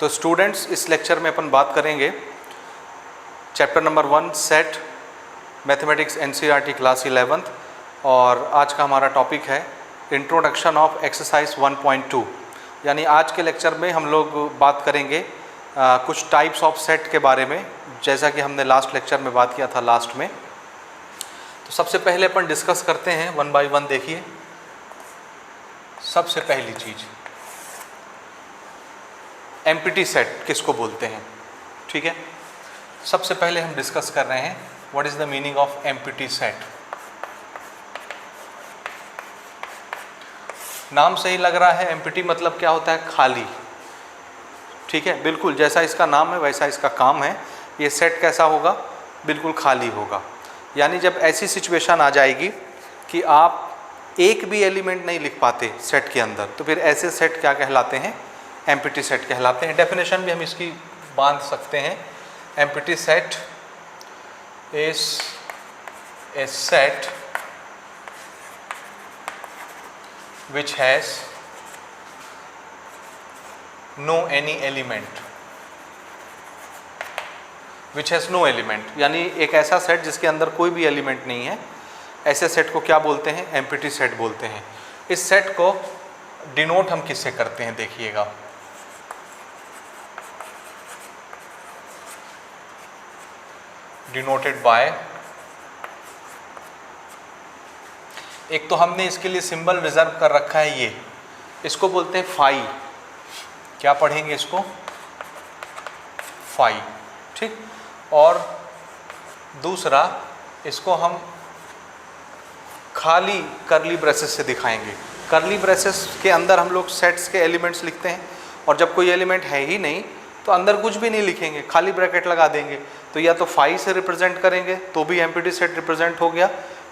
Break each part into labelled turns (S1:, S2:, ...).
S1: तो स्टूडेंट्स, इस लेक्चर में अपन बात करेंगे chapter number 1 set mathematics NCERT class 11th, और आज का हमारा टॉपिक है इंट्रोडक्शन ऑफ एक्सरसाइज 1.2। यानी आज के लेक्चर में हम लोग बात करेंगे कुछ टाइप्स ऑफ सेट के बारे में, जैसा कि हमने लास्ट लेक्चर में बात किया था लास्ट में। तो सबसे पहले अपन डिस्कस करते हैं वन बाय वन। देखिए, सबसे पहली चीज एम्प्टी सेट किसको बोलते हैं। ठीक है, सबसे पहले हम डिस्कस कर रहे हैं what is the meaning of empty set. नाम से ही लग रहा है एम्प्टी मतलब क्या होता है, खाली। ठीक है, बिल्कुल जैसा इसका नाम है वैसा इसका काम है। ये सेट कैसा होगा, बिल्कुल खाली होगा। यानी जब ऐसी सिचुएशन आ जाएगी कि आप एक भी एलिमेंट नहीं लिख पाते सेट के अंदर, तो फिर ऐसे सेट क्या कहलाते हैं, एम्प्टी सेट कहलाते हैं। डेफिनेशन भी हम इसकी बांध सकते हैं। Empty set is a set which has no any element, which has no element, यानी एक ऐसा सेट जिसके अंदर कोई भी एलिमेंट नहीं है, ऐसे सेट को क्या बोलते हैं, एम्प्टी सेट बोलते हैं। इस सेट को डिनोट हम किससे करते हैं, देखिएगा। डिनोटेड बाय, एक तो हमने इसके लिए सिंबल रिजर्व कर रखा है, ये इसको बोलते हैं फाई। क्या पढ़ेंगे इसको, फाई। ठीक, और दूसरा इसको हम खाली करली ब्रेसेस से दिखाएंगे। करली ब्रेसेस के अंदर हम लोग सेट्स के एलिमेंट्स लिखते हैं, और जब कोई एलिमेंट है ही नहीं तो अंदर कुछ भी नहीं लिखेंगे, खाली ब्रैकेट लगा देंगे। तो या तो फाई से रिप्रेजेंट करेंगे तो भी एम्प्टी सेट रिप्रेजेंट हो गया,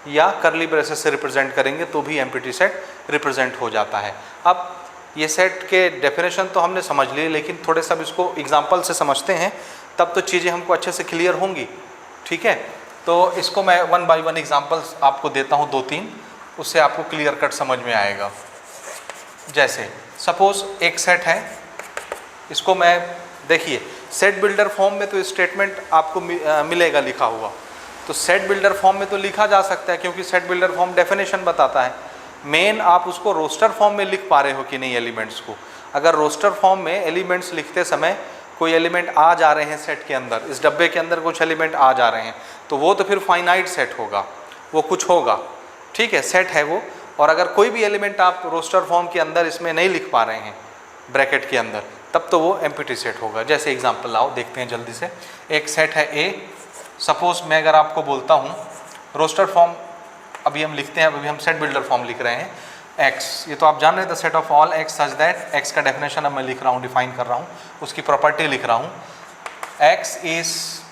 S1: या करली ब्रेसेस से रिप्रेजेंट करेंगे तो भी एम्प्टी सेट रिप्रेजेंट हो जाता है। अब ये सेट के डेफिनेशन तो हमने समझ लिए, लेकिन थोड़े सब इसको एग्जांपल से समझते हैं, तब तो चीज़ें हमको अच्छे से क्लियर होंगी। ठीक है, तो इसको मैं वन बाय वन एग्जांपल्स आपको देता हूँ, 2-3, उससे आपको क्लियर कट समझ में आएगा। जैसे सपोज एक सेट है, इसको मैं, देखिए सेट बिल्डर फॉर्म में तो स्टेटमेंट आपको मिलेगा लिखा हुआ, तो सेट बिल्डर फॉर्म में तो लिखा जा सकता है, क्योंकि सेट बिल्डर फॉर्म डेफिनेशन बताता है। मेन आप उसको रोस्टर फॉर्म में लिख पा रहे हो कि नहीं एलिमेंट्स को। अगर रोस्टर फॉर्म में एलिमेंट्स लिखते समय कोई एलिमेंट आ जा रहे हैं सेट के अंदर, इस डब्बे के अंदर कुछ एलिमेंट आ जा रहे हैं, तो वो तो फिर फाइनाइट सेट होगा, वो कुछ होगा। ठीक है, सेट है वो। और अगर कोई भी एलिमेंट आप रोस्टर फॉर्म के अंदर इसमें नहीं लिख पा रहे हैं ब्रैकेट के अंदर, तब तो वो एम्प्टी सेट होगा। जैसे एग्जाम्पल लाओ, देखते हैं जल्दी से। एक सेट है ए, सपोज मैं अगर आपको बोलता हूँ रोस्टर फॉर्म, अभी हम लिखते हैं, अभी हम सेट बिल्डर फॉर्म लिख रहे हैं, एक्स, ये तो आप जान रहे हैं, the set of all X such that, x का डेफिनेशन अब मैं लिख रहा हूँ, डिफाइन कर रहा हूँ, उसकी प्रॉपर्टी लिख रहा हूँ। X is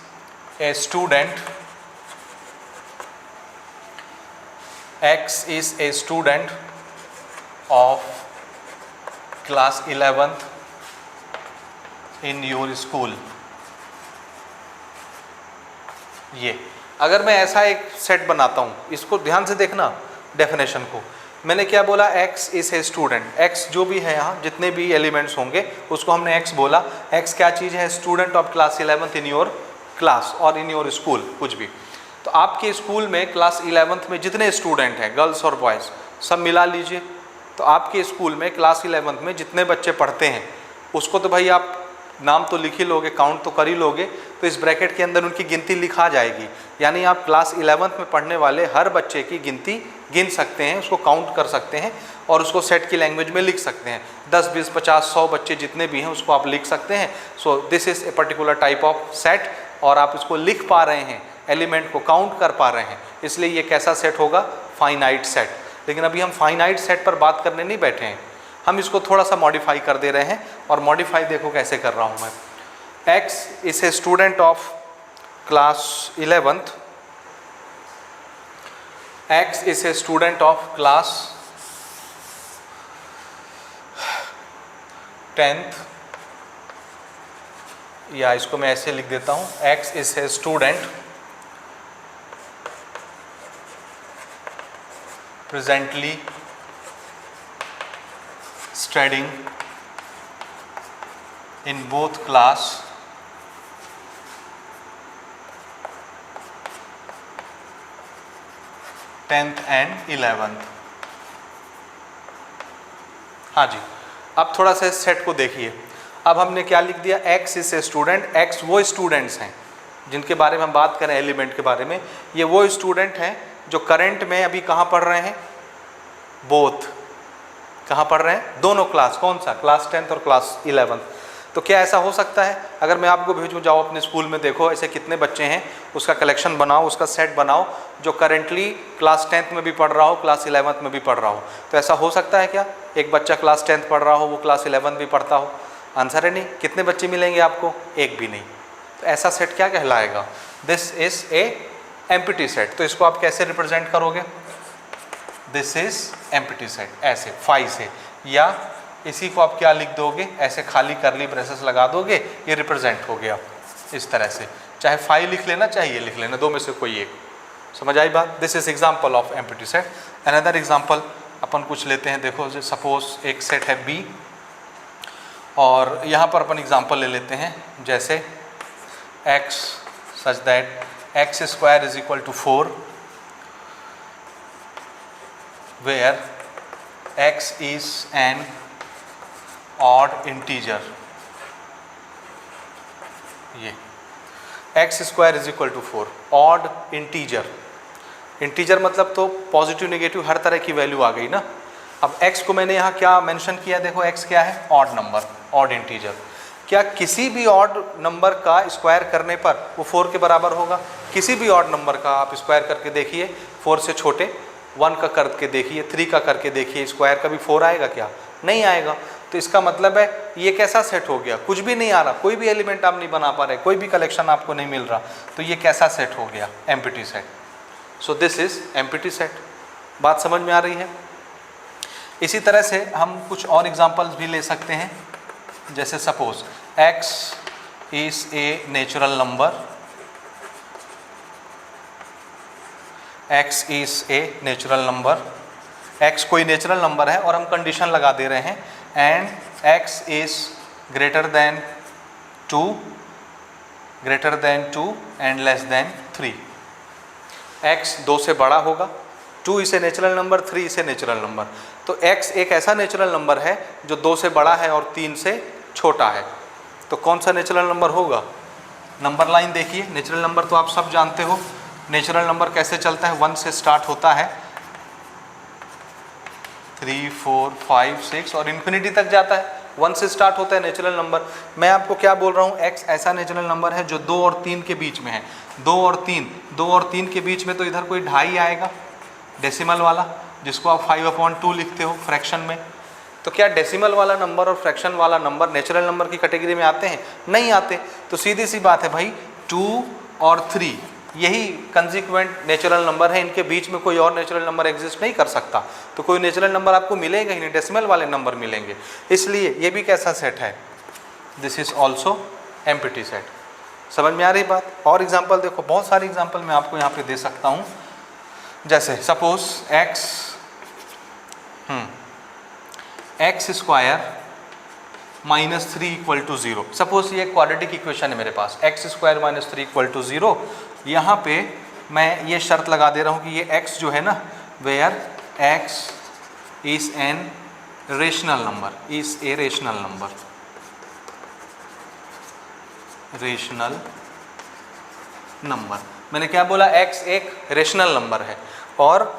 S1: a student, x is a student of class 11th in your school. ये अगर मैं ऐसा एक सेट बनाता हूँ, इसको ध्यान से देखना डेफिनेशन को। मैंने क्या बोला, x is a student. x जो भी है यहाँ, जितने भी एलिमेंट्स होंगे उसको हमने x बोला। x क्या चीज़ है, student of class 11th in your class और इन योर स्कूल, कुछ भी। तो आपके स्कूल में क्लास 11th में जितने स्टूडेंट हैं, गर्ल्स और बॉयज़, सब मिला लीजिए। तो आपके स्कूल में क्लास 11th में जितने बच्चे पढ़ते हैं, उसको तो भाई आप नाम तो लिख ही लोगे, काउंट तो कर ही लोगे, तो इस ब्रैकेट के अंदर उनकी गिनती लिखा जाएगी। यानी आप क्लास 11th में पढ़ने वाले हर बच्चे की गिनती गिन सकते हैं, उसको काउंट कर सकते हैं, और उसको सेट की लैंग्वेज में लिख सकते हैं। 10, 20, 50, 100 बच्चे जितने भी हैं उसको आप लिख सकते हैं। So this is a particular type of set, और आप इसको लिख पा रहे हैं, एलिमेंट को काउंट कर पा रहे हैं, इसलिए ये कैसा सेट होगा, फाइनाइट सेट। लेकिन अभी हम फाइनाइट सेट पर बात करने नहीं बैठे हैं, हम इसको थोड़ा सा मॉडिफाई कर दे रहे हैं। और मॉडिफाई देखो कैसे कर रहा हूँ मैं। x is a student of class 11th, x is a student of class 10th, या इसको मैं ऐसे लिख देता हूँ, x is a student presently studying in both class tenth and 11th। हाँ जी, अब थोड़ा सा इस सेट को देखिए। अब हमने क्या लिख दिया, x is a student, x वो स्टूडेंट्स हैं जिनके बारे में हम बात करें एलिमेंट के बारे में, ये वो स्टूडेंट हैं जो करंट में अभी कहाँ पढ़ रहे हैं, बोथ, कहाँ पढ़ रहे हैं, दोनों क्लास, कौन सा, क्लास 10th और क्लास 11th। तो क्या ऐसा हो सकता है, अगर मैं आपको भेजूँ जाओ अपने स्कूल में देखो ऐसे कितने बच्चे हैं, उसका कलेक्शन बनाओ, उसका सेट बनाओ जो करेंटली क्लास 10th में भी पढ़ रहा हो, क्लास 11th में भी पढ़ रहा हो। तो ऐसा हो सकता है क्या, एक बच्चा क्लास 10th पढ़ रहा हो, वो क्लास 11th भी पढ़ता हो? आंसर है नहीं। कितने बच्चे मिलेंगे आपको, एक भी नहीं। तो ऐसा सेट क्या कहलाएगा, this is a empty set. तो इसको आप कैसे रिप्रेजेंट करोगे, दिस इज एम्प्टी सेट, ऐसे फाई से, या इसी को आप क्या लिख दोगे, ऐसे खाली करली ब्रेसेस लगा दोगे, ये रिप्रेजेंट हो गया इस तरह से। चाहे फाई लिख लेना, चाहे ये लिख लेना, दो में से कोई एक। समझ आई बात। This is example of empty set. Another example अपन कुछ लेते हैं, देखो सपोज एक सेट है B, और यहाँ पर अपन एग्जाम्पल ले लेते हैं, जैसे x such that x square is equal to 4, where x is an odd integer. ये x square is equal to 4, odd integer. Integer मतलब तो पॉजिटिव नेगेटिव हर तरह की वैल्यू आ गई ना। अब x को मैंने यहाँ क्या मेंशन किया, देखो x क्या है, ऑड नंबर, ऑड इंटीजर। क्या किसी भी ऑड नंबर का स्क्वायर करने पर वो 4 के बराबर होगा? किसी भी ऑड नंबर का आप स्क्वायर करके देखिए, 4 से छोटे, 1 का करके देखिए, 3 का करके देखिए, स्क्वायर का भी 4 आएगा क्या? नहीं आएगा। तो इसका मतलब है ये कैसा सेट हो गया, कुछ भी नहीं आ रहा, कोई भी एलिमेंट आप नहीं बना पा रहे, कोई भी कलेक्शन आपको नहीं मिल रहा, तो ये कैसा सेट हो गया, empty set. So this is empty set. बात समझ में आ रही है। इसी तरह से हम कुछ और एग्जांपल्स भी ले सकते हैं, जैसे suppose x is a natural number, x is a natural number, x कोई नेचुरल नंबर है और हम कंडीशन लगा दे रहे हैं, and x is greater than 2 and less than 3। x 2 से बड़ा होगा, 2 इसे नेचुरल नंबर, 3 इसे नेचुरल नंबर। तो x एक ऐसा नेचुरल नंबर है जो 2 से बड़ा है और 3 से छोटा है। तो कौन सा नेचुरल नंबर होगा? नंबर लाइन देखिए, नेचुरल नंबर तो आप सब जानते हो, नेचुरल नंबर कैसे चलता है, 1 से स्टार्ट होता है, 3, 4, 5, 6 और इन्फिनिटी तक जाता है। 1 से स्टार्ट होता है नेचुरल नंबर। मैं आपको क्या बोल रहा हूँ, x ऐसा नेचुरल नंबर है जो 2 और 3 के बीच में है। 2 और 3 के बीच में तो इधर कोई ढाई आएगा, डेसिमल वाला, जिसको आप 5/2 लिखते हो फ्रैक्शन में। तो क्या डेसिमल वाला नंबर और फ्रैक्शन वाला नंबर नेचुरल नंबर की कैटेगरी में आते हैं? नहीं आते। तो सीधी सी बात है भाई, 2 और 3 यही कंसिक्वेंट नेचुरल नंबर है, इनके बीच में कोई और नेचुरल नंबर एग्जिस्ट नहीं कर सकता। तो कोई नेचुरल नंबर आपको मिलेगा ही नहीं, डेसिमल वाले नंबर मिलेंगे। इसलिए ये भी कैसा सेट है, this is also empty set. समझ में आ रही बात। और एग्जाम्पल देखो, बहुत सारे एग्जाम्पल मैं आपको यहाँ पे दे सकता हूँ, जैसे suppose x square -3 equal to 0। Suppose ये क्वाड्रेटिक इक्वेशन है मेरे पास, x स्क्वायर -3 इक्वल टू 0। यहाँ पे मैं ये शर्त लगा दे रहा हूँ कि ये x जो है ना, where x is an rational number, is a rational number, rational number. मैंने क्या बोला, x एक रेशनल नंबर है और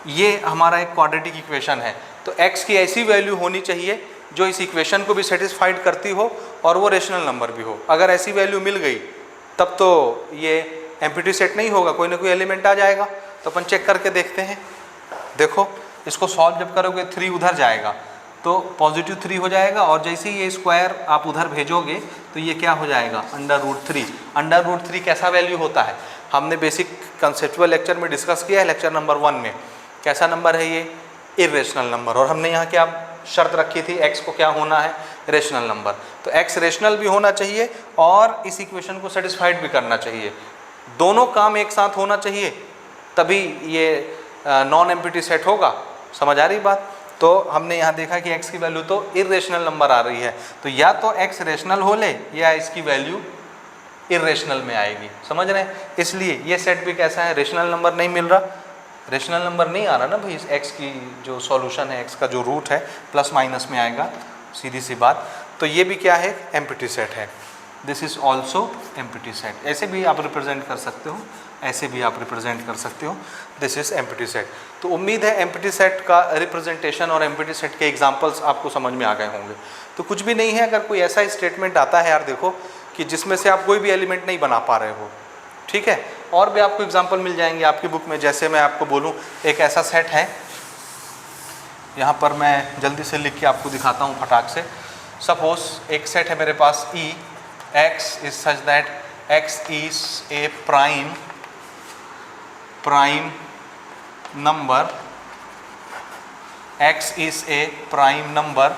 S1: ये हमारा एक क्वाड्रेटिक इक्वेशन है। तो x की ऐसी वैल्यू होनी चाहिए जो इस इक्वेशन को भी सेटिस्फाइड करती हो और वो रेशनल नंबर भी हो। अगर ऐसी वैल्यू मिल गई तब तो ये एम्प्टी सेट नहीं होगा, कोई ना कोई एलिमेंट आ जाएगा। तो अपन चेक करके देखते हैं। देखो इसको सॉल्व जब करोगे 3 उधर जाएगा तो पॉजिटिव 3 हो जाएगा, और जैसे ही ये स्क्वायर आप उधर भेजोगे तो ये क्या हो जाएगा, √3। √3 कैसा वैल्यू होता है, हमने बेसिक कंसेप्चुअल लेक्चर में डिस्कस किया है, लेक्चर नंबर 1 में। कैसा नंबर है ये, इरेशनल नंबर। और हमने यहाँ क्या शर्त रखी थी, x को क्या होना है, रेशनल नंबर। तो x रेशनल भी होना चाहिए और इस इक्वेशन को सेटिस्फाइड भी करना चाहिए। दोनों काम एक साथ होना चाहिए, तभी ये नॉन एम्प्टी सेट होगा। समझ आ रही बात। तो हमने यहाँ देखा कि x की वैल्यू तो इरेशनल नंबर आ रही है, तो या तो x रेशनल हो ले या इसकी वैल्यू इरेशनल में आएगी, समझ रहे हैं। इसलिए ये सेट भी कैसा है, रेशनल नंबर नहीं मिल रहा, रेशनल नंबर नहीं आ रहा ना भाई, x की जो सॉल्यूशन है, x का जो रूट है प्लस माइनस में आएगा, सीधी सी बात। तो ये भी क्या है, एम्प्टी सेट है। This is also empty set. ऐसे भी आप रिप्रेजेंट कर सकते हो, ऐसे भी आप रिप्रेजेंट कर सकते हो, दिस इज एम्प्टी सेट। तो उम्मीद है एम्प्टी सेट का रिप्रेजेंटेशन और एम्प्टी सेट के एग्जांपल्स आपको समझ में आ गए होंगे। तो कुछ भी नहीं है, अगर कोई ऐसा स्टेटमेंट आता है यार देखो कि जिसमें से आप कोई भी एलिमेंट नहीं बना पा रहे हो, ठीक है, और भी आपको एग्जांपल मिल जाएंगे आपकी बुक में। जैसे मैं आपको बोलूँ एक ऐसा सेट है, यहाँ पर मैं जल्दी से लिख के आपको दिखाता हूँ फटाक से। सपोज एक सेट है मेरे पास E, X is such that X is a prime number, X is a prime number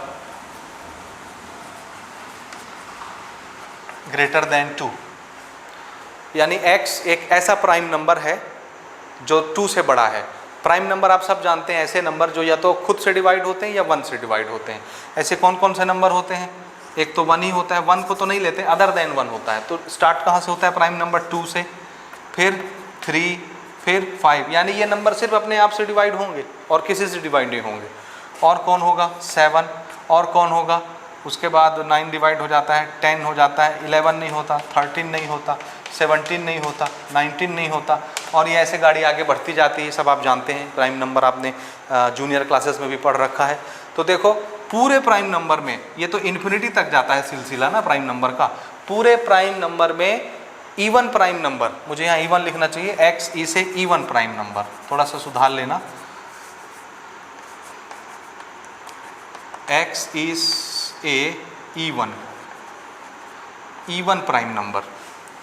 S1: greater than 2, यानी X एक ऐसा प्राइम नंबर है जो 2 से बड़ा है। प्राइम नंबर आप सब जानते हैं, ऐसे नंबर जो या तो खुद से डिवाइड होते हैं या 1 से डिवाइड होते हैं। ऐसे कौन कौन से नंबर होते हैं, एक तो 1 ही होता है, 1 को तो नहीं लेते, अदर देन 1 होता है। तो स्टार्ट कहाँ से होता है, प्राइम नंबर 2 से, फिर 3, फिर 5, यानी ये नंबर सिर्फ अपने आप से डिवाइड होंगे और किसी से डिवाइड नहीं होंगे। और कौन होगा, 7, और कौन होगा, उसके बाद 9 डिवाइड हो जाता है, 10 हो जाता है, 11 नहीं होता, 13 नहीं होता, 17 नहीं होता, 19 नहीं होता, और ये ऐसे गाड़ी आगे बढ़ती जाती है। सब आप जानते हैं, प्राइम नंबर आपने जूनियर क्लासेस में भी पढ़ रखा है। तो देखो पूरे प्राइम नंबर में, ये तो इन्फिनिटी तक जाता है सिलसिला ना प्राइम नंबर का, पूरे प्राइम नंबर में इवन प्राइम नंबर, मुझे यहाँ इवन लिखना चाहिए, एक्स ई से इवन प्राइम नंबर, थोड़ा सा सुधार लेना, x is a even prime number,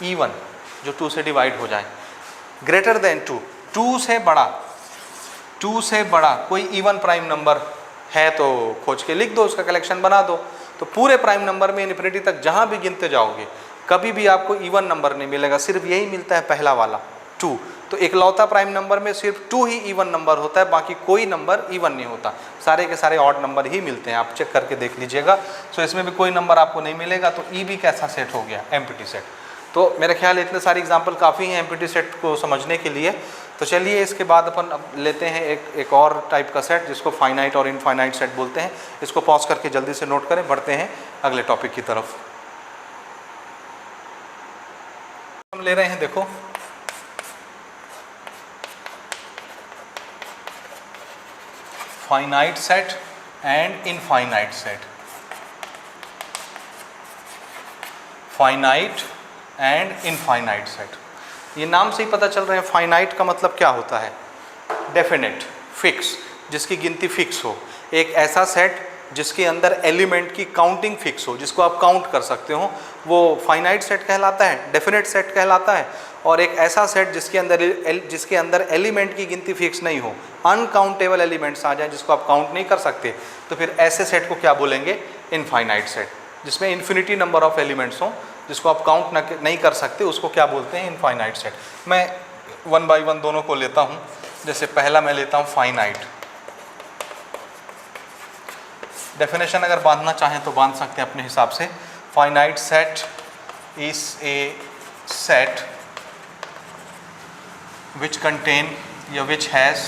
S1: even जो 2 से डिवाइड हो जाए, ग्रेटर देन 2, 2 से बड़ा, 2 से बड़ा कोई इवन प्राइम नंबर है तो खोज के लिख दो, उसका कलेक्शन बना दो। तो पूरे प्राइम नंबर में इन्फिनिटी तक जहाँ भी गिनते जाओगे कभी भी आपको इवन नंबर नहीं मिलेगा, सिर्फ यही मिलता है पहला वाला 2। तो इकलौता प्राइम नंबर में सिर्फ 2 ही इवन नंबर होता है, बाकी कोई नंबर इवन नहीं होता, सारे के सारे ऑड नंबर ही मिलते हैं, आप चेक करके देख लीजिएगा। सो इसमें भी कोई नंबर आपको नहीं मिलेगा। तो ई भी कैसा सेट हो गया, एम्प्टी सेट। तो मेरे ख्याल इतने सारे एग्जाम्पल काफ़ी हैं एम्प्टी सेट को समझने के लिए। तो चलिए इसके बाद अपन अब लेते हैं एक और टाइप का सेट जिसको फाइनाइट और इनफाइनाइट सेट बोलते हैं। इसको पॉज करके जल्दी से नोट करें, बढ़ते हैं अगले टॉपिक की तरफ। हम ले रहे हैं, देखो finite set and infinite set. Finite and infinite set, ये नाम से ही पता चल रहा है। फाइनाइट का मतलब क्या होता है, डेफिनेट, फिक्स, जिसकी गिनती फिक्स हो। एक ऐसा सेट जिसके अंदर एलिमेंट की काउंटिंग फिक्स हो, जिसको आप काउंट कर सकते हो, वो फाइनाइट सेट कहलाता है, डेफिनेट सेट कहलाता है। और एक ऐसा सेट जिसके अंदर एलिमेंट की गिनती फिक्स नहीं हो, अनकाउंटेबल एलिमेंट्स आ जाए जिसको आप काउंट नहीं कर सकते, तो फिर ऐसे सेट को क्या बोलेंगे, इनफाइनाइट सेट। जिसमें इन्फिनिटी नंबर ऑफ एलिमेंट्स हों, जिसको आप काउंट नहीं कर सकते, उसको क्या बोलते हैं, इनफाइनाइट सेट। मैं 1 बाय 1 दोनों को लेता हूँ। जैसे पहला मैं लेता हूँ फाइनाइट। डेफिनेशन अगर बांधना चाहें तो बांध सकते हैं अपने हिसाब से। Finite set is a set which contain या which has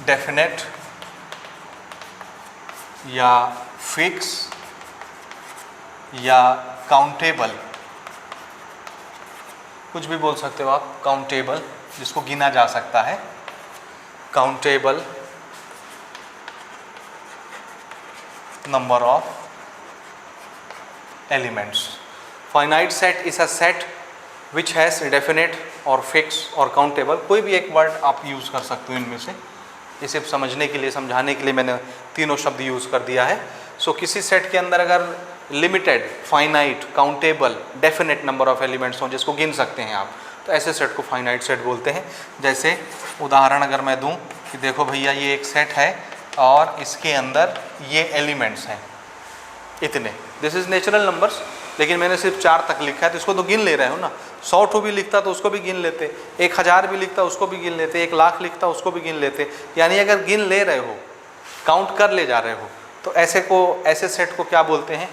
S1: definite या fix या काउंटेबल, कुछ भी बोल सकते हो आप, काउंटेबल जिसको गिना जा सकता है, countable number of elements. Finite set is a set which has definite और फिक्स और काउंटेबल, कोई भी एक वर्ड आप यूज़ कर सकते हो इनमें से। इसे समझने के लिए, समझाने के लिए मैंने तीनों शब्द यूज़ कर दिया है। सो किसी सेट के अंदर अगर limited, finite, countable, definite number of elements हों जिसको गिन सकते हैं आप, तो ऐसे सेट को फाइनाइट सेट बोलते हैं। जैसे उदाहरण अगर मैं दूं कि देखो भैया ये एक सेट है और इसके अंदर ये एलिमेंट्स हैं इतने, दिस इज़ नेचुरल नंबर्स, लेकिन मैंने सिर्फ 4 तक लिखा है, तो इसको तो गिन ले रहे हो ना। 100 भी लिखता तो उसको भी गिन लेते, 1000 भी लिखता उसको भी गिन लेते, 1,00,000 लिखता उसको भी गिन लेते। यानी अगर गिन ले रहे हो, काउंट कर ले जा रहे हो, तो ऐसे सेट को क्या बोलते हैं?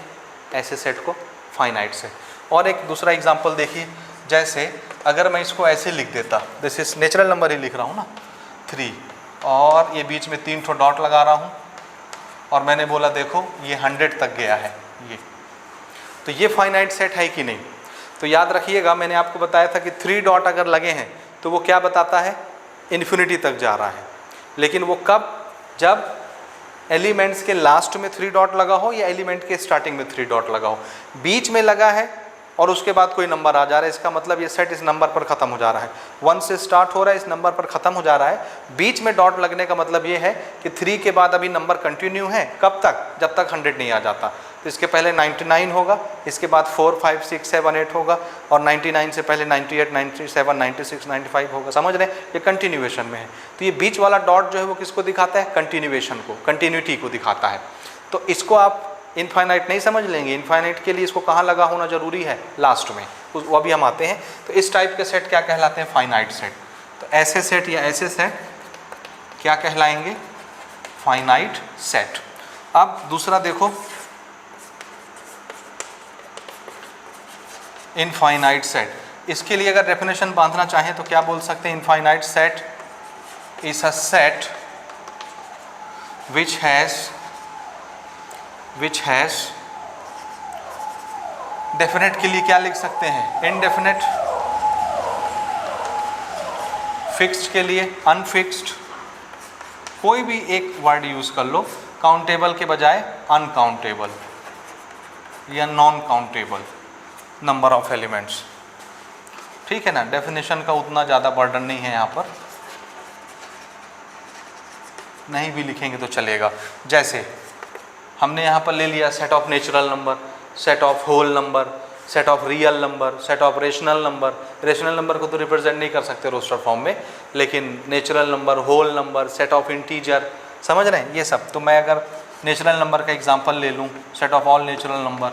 S1: ऐसे सेट को फाइनाइट सेट। और एक दूसरा एग्जांपल देखिए, जैसे अगर मैं इसको ऐसे लिख देता, दिस इज नेचुरल नंबर ही लिख रहा हूँ ना 3, और ये बीच में 3 डॉट लगा रहा हूँ, और मैंने बोला देखो ये 100 तक गया है, ये तो ये फाइनाइट सेट है कि नहीं? तो याद रखिएगा, मैंने आपको बताया था कि 3 डॉट अगर लगे हैं तो वो क्या बताता है? इन्फिनिटी तक जा रहा है। लेकिन वो कब? जब एलिमेंट्स के लास्ट में 3 डॉट लगा हो या एलिमेंट के स्टार्टिंग में 3 डॉट लगा हो। बीच में लगा है और उसके बाद कोई नंबर आ जा रहा है, इसका मतलब ये सेट इस नंबर पर ख़त्म हो जा रहा है। 1 से स्टार्ट हो रहा है, इस नंबर पर ख़त्म हो जा रहा है। बीच में डॉट लगने का मतलब ये है कि 3 के बाद अभी नंबर कंटिन्यू है, कब तक? जब तक 100 नहीं आ जाता। तो इसके पहले 99 होगा, इसके बाद 4, 5, 6, 7, 8 होगा, और 99 से पहले 98, 97, 96, 95 होगा। समझ रहे हैं? ये कंटिन्यूएशन में है। तो ये बीच वाला डॉट जो है वो किसको दिखाता है? कंटिन्यूएशन को, कंटिन्यूटी को दिखाता है। तो इसको आप इनफाइनाइट नहीं समझ लेंगे। इनफाइनाइट के लिए इसको कहाँ लगा होना जरूरी है? लास्ट में। वो अभी हम आते हैं। तो इस टाइप के सेट क्या कहलाते हैं? Finite set. तो ऐसे सेट या ऐसे सेट क्या कहलाएंगे? Finite set. अब दूसरा देखो, इनफाइनाइट सेट। इसके लिए अगर डेफिनेशन बांधना चाहें तो क्या बोल सकते हैं? Infinite set is a set which has definite के लिए क्या लिख सकते हैं? इनडेफिनेट। फिक्स्ड के लिए अनफिक्स्ड। कोई भी एक वर्ड यूज कर लो, काउंटेबल के बजाय अनकाउंटेबल या non countable number of elements. ठीक है ना? डेफिनेशन का उतना ज़्यादा बर्डन नहीं है यहाँ पर, नहीं भी लिखेंगे तो चलेगा। जैसे हमने यहाँ पर ले लिया set of natural number, set of whole number, set of real number, set of rational number. Rational number को तो रिप्रेजेंट नहीं कर सकते रोस्टर फॉर्म में, लेकिन natural number, whole number, set of integer, समझ रहे हैं ये सब। तो मैं अगर नेचुरल नंबर का एग्जांपल ले लूँ, set of all natural number,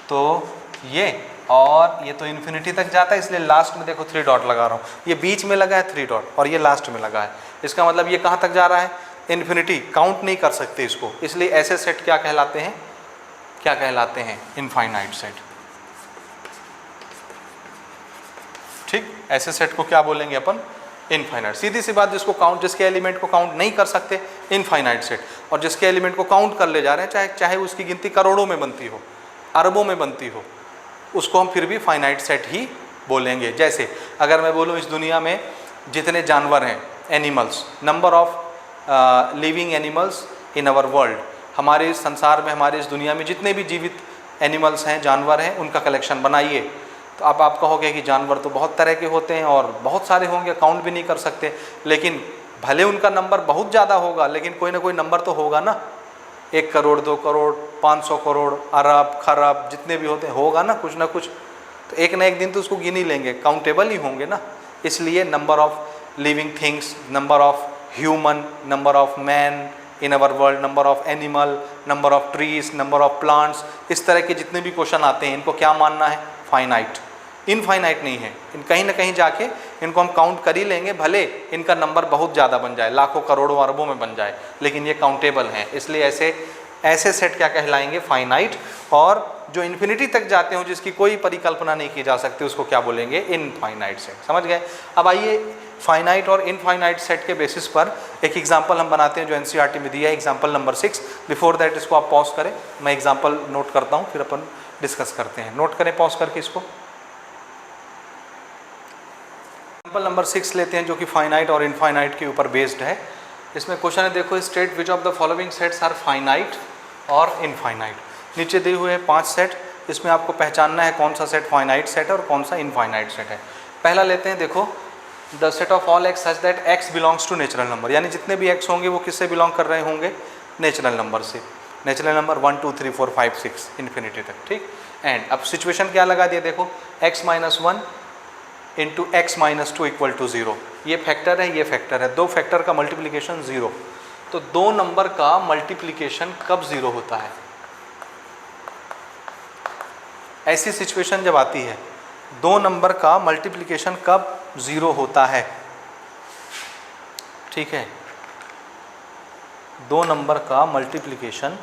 S1: तो ये और ये तो इन्फिनिटी तक जाता है, इसलिए लास्ट में देखो 3 डॉट लगा रहा हूँ। ये बीच में लगा है 3 डॉट और ये लास्ट में लगा है, इसका मतलब ये कहाँ तक जा रहा है? इन्फिनिटी। काउंट नहीं कर सकते इसको, इसलिए ऐसे सेट क्या कहलाते हैं? क्या कहलाते हैं? Infinite set. ठीक, ऐसे सेट को क्या बोलेंगे अपन? इनफाइनाइट। सीधी सी बात, जिसको काउंट, जिसके एलिमेंट को काउंट नहीं कर सकते, इनफाइनाइट सेट। और जिसके एलिमेंट को काउंट कर ले जा रहे हैं, चाहे उसकी गिनती करोड़ों में बनती हो, अरबों में बनती हो, उसको हम फिर भी फाइनाइट सेट ही बोलेंगे। जैसे अगर मैं बोलूँ इस दुनिया में जितने जानवर हैं, animals, number of living animals in our world, हमारे इस संसार में, हमारे इस दुनिया में जितने भी जीवित एनिमल्स हैं, जानवर हैं, उनका कलेक्शन बनाइए। तो अब आप कहोगे कि जानवर तो बहुत तरह के होते हैं और बहुत सारे होंगे, काउंट भी नहीं कर सकते, लेकिन भले उनका नंबर बहुत ज़्यादा होगा, लेकिन कोई ना कोई नंबर तो होगा ना। 1 करोड़, 2 करोड़, 500 करोड़, अरब, खरब, जितने भी होते हैं, होगा ना कुछ ना कुछ। तो एक ना एक दिन तो उसको गिन ही लेंगे, काउंटेबल ही होंगे ना। इसलिए number of living things, number of human, number of man in our world, number of animal, number of trees, number of plants, इस तरह के जितने भी क्वेश्चन आते हैं, इनको क्या मानना है? फाइनाइट। इनफाइनाइट नहीं है। इन कहीं ना कहीं जाके इनको हम काउंट कर ही लेंगे, भले इनका नंबर बहुत ज़्यादा बन जाए, लाखों करोड़ों अरबों में बन जाए, लेकिन ये काउंटेबल हैं। इसलिए ऐसे सेट क्या कहलाएंगे? फाइनाइट। और जो इन्फिनिटी तक जाते हो, जिसकी कोई परिकल्पना नहीं की जा सकती, उसको क्या बोलेंगे? Infinite set. समझ गए? अब आइए फाइनाइट और इनफाइनाइट सेट के बेसिस पर एक एग्जांपल हम बनाते हैं जो एनसीईआरटी में दिया है, एग्जांपल नंबर 6। बिफोर दैट इसको आप पॉज करें, मैं एग्जांपल नोट करता हूँ, फिर अपन डिस्कस करते हैं। नोट करें पॉज करके इसको। एग्जांपल नंबर 6 लेते हैं, जो कि फाइनाइट और इनफाइनाइट के ऊपर बेस्ड है। इसमें क्वेश्चन है, देखो, state which of the following sets are finite और इनफाइनाइट। नीचे दिए हुए हैं 5 सेट, इसमें आपको पहचानना है कौन सा सेट फाइनाइट सेट है और कौन सा इनफाइनाइट सेट है। पहला लेते हैं, देखो, the set of all X such that X belongs to natural number, यानी जितने भी एक्स होंगे वो किससे बिलोंग कर रहे होंगे? नेचुरल नंबर से। नेचुरल नंबर 1 2 3 4 5 6 इन्फिनिटी तक। ठीक, एंड अब सिचुएशन क्या लगा दिया, देखो, x - 1 into X - 2 equal to 0। ये फैक्टर है, ये फैक्टर है, दो फैक्टर का मल्टीप्लिकेशन 0। तो दो नंबर का मल्टीप्लिकेशन कब 0 होता है? ऐसी सिचुएशन जब आती है, दो नंबर का मल्टीप्लिकेशन कब ज़ीरो होता है? ठीक है, दो नंबर का मल्टीप्लिकेशन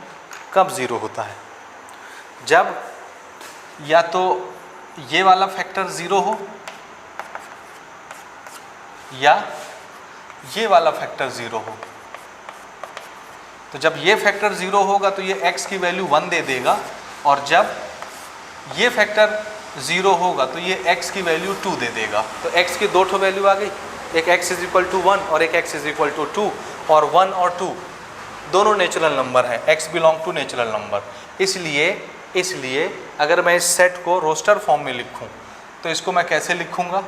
S1: कब ज़ीरो होता है? जब या तो ये वाला फैक्टर ज़ीरो हो या ये वाला फैक्टर ज़ीरो हो। तो जब ये फैक्टर ज़ीरो होगा तो ये x की वैल्यू 1 दे देगा, और जब ये फैक्टर ज़ीरो होगा तो ये x की वैल्यू 2 दे देगा। तो x की दो ठो वैल्यू आ गई, एक x इज इक्वल टू 1 और एक x इज इक्वल टू 2, और 1 और 2 दोनों नेचुरल नंबर है, x belong to natural number. इसलिए अगर मैं इस सेट को रोस्टर फॉर्म में लिखूं तो इसको मैं कैसे लिखूंगा?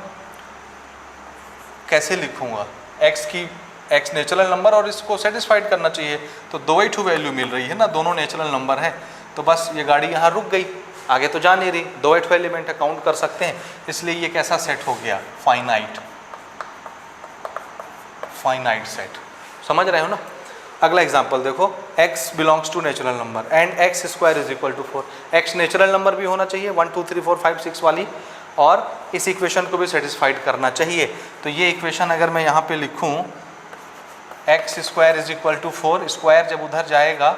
S1: x नेचुरल नंबर और इसको सेटिस्फाइड करना चाहिए, तो दो ही ठू वैल्यू मिल रही है ना, दोनों नेचुरल नंबर है, तो बस ये गाड़ी यहाँ रुक गई, आगे तो जा नहीं रही, दो ही ठू एलिमेंट है, काउंट कर सकते हैं। इसलिए ये कैसा सेट हो गया? Finite set. समझ रहे हो ना? अगला एग्जाम्पल देखो, x belongs to natural number and x square is equal to 4। x natural number भी होना चाहिए 1 2 3 4 5 6 वाली, और इस इक्वेशन को भी सेटिस्फाइड करना चाहिए। तो ये इक्वेशन अगर मैं यहाँ पे लिखूँ, x square is equal to 4, square जब उधर जाएगा